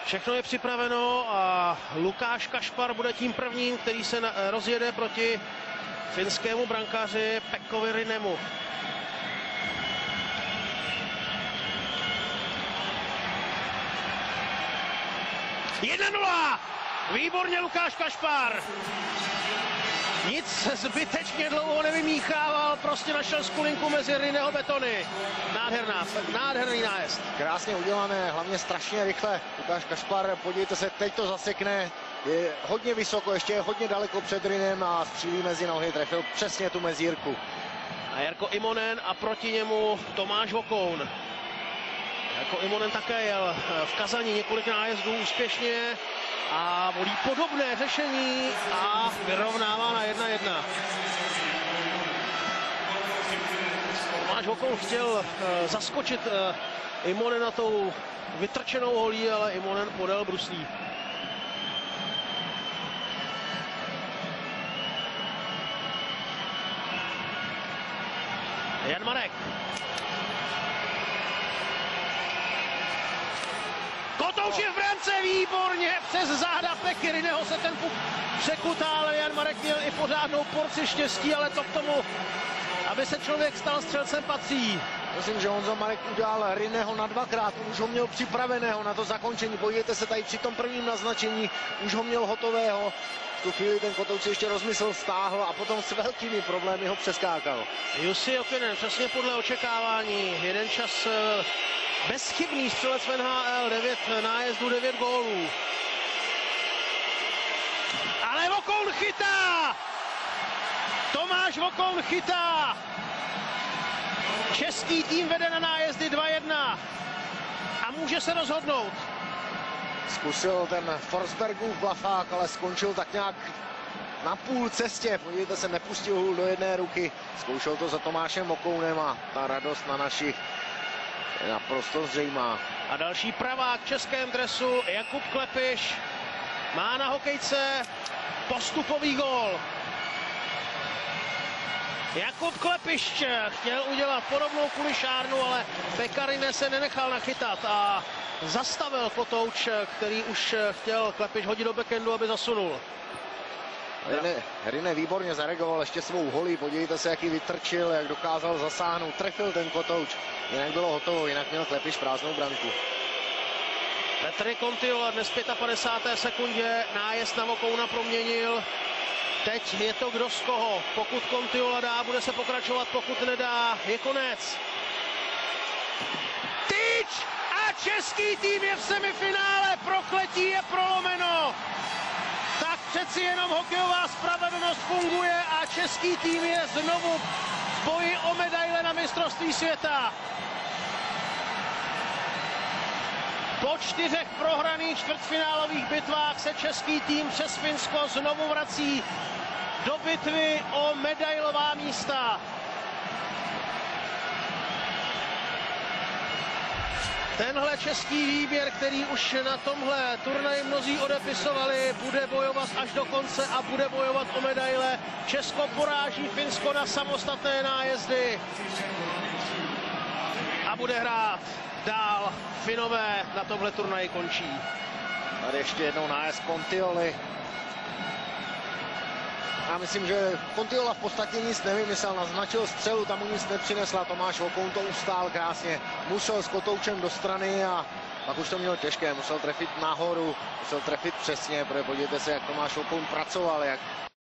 Všechno je připraveno a Lukáš Kašpar bude tím prvním, který se rozjede proti finskému brankáři Pekkovi Rinnemu. Jedna nula! Výborně Lukáš Kašpar! Nic zbytečně dlouho nevymíchával, prostě našel skulinku mezi Rinneho betony. Nádherný nájezd. Krásně udělané, hlavně strašně rychle. Lukáš Kašpar, podívejte se, teď to zasekne. Je hodně vysoko, ještě je hodně daleko před Rinnem a střílí mezi nohy, trefil přesně tu mezírku. A Jarko Immonen a proti němu Tomáš Vokoun. Jarko Immonen také jel v Kazani několik nájezdů úspěšně a volí podobné řešení a vyrovnává na 1-1. Tomáš Vokoun chtěl zaskočit Immonena tou vytrčenou holí, ale Immonen podél bruslí. Jan Marek. Kotouč je v brance, výborně, přes záda Peky Rinneho se ten puk překutá, ale Jan Marek měl i pořádnou porci štěstí, ale to k tomu, aby se člověk stal střelcem, patří. Myslím, že Honza Marek udál Rinneho na dvakrát, už ho měl připraveného na to zakončení. Podívejte se tady při tom prvním naznačení, už ho měl hotového. V tu chvíli ten Kotouč ještě rozmysl, stáhl a potom s velkými problémy ho přeskákal. Jussi Jokinen, přesně podle očekávání, jeden čas bezchybný střelec v NHL, 9 nájezdů, 9 gólů. Ale Vokoun chytá! Tomáš Vokoun chytá! Český tým vede na nájezdy 2-1 a může se rozhodnout. Zkusil ten Forsbergův blafák, ale skončil tak nějak na půl cestě. Podívejte se, nepustil hůl do jedné ruky. Zkoušel to za Tomášem Vokounem a ta radost na našich je naprosto zřejmá. A další pravák v českém dresu Jakub Klepiš má na hokejce postupový gól. Jakub Klepiš chtěl udělat podobnou kulišárnu, ale Pekka Rinne se nenechal nachytat a zastavil Kotouč, který už chtěl Klepiš hodit do backendu, aby zasunul. Rinne výborně zareagoval ještě svou holí, podívejte se, jak ji vytrčil, jak dokázal zasáhnout, trefil ten Kotouč, jinak bylo hotovo, jinak měl Klepiš prázdnou branku. Petr Kontiola dnes v 55. sekundě nájezd na Vokouna proměnil. Teď je to kdo z koho. Pokud Kontiola dá, bude se pokračovat, pokud nedá, je konec. Tyč! A český tým je v semifinále, prokletí je prolomeno. Tak přeci jenom hokejová spravedlnost funguje a český tým je znovu v boji o medaile na mistrovství světa. Po 4 prohraných čtvrtfinálových bitvách se český tým přes Finsko znovu vrací do bitvy o medailová místa. Tenhle český výběr, který už na tomhle turnaji mnozí odepisovali, bude bojovat až do konce a bude bojovat o medaile. Česko poráží Finsko na samostatné nájezdy a bude hrát dál. Finové na tomhle turnaji končí. Tady ještě jednou nájezd Kontioly. Já myslím, že Kontiola v podstatě nic nevymyslel, naznačil střelu, tam mu nic nepřinesla, Tomáš Vokoun to ustál krásně, musel s Kotoučem do strany a pak už to měl těžké, musel trefit nahoru, musel trefit přesně, protože podívejte se, jak Tomáš Vokoun pracoval, jak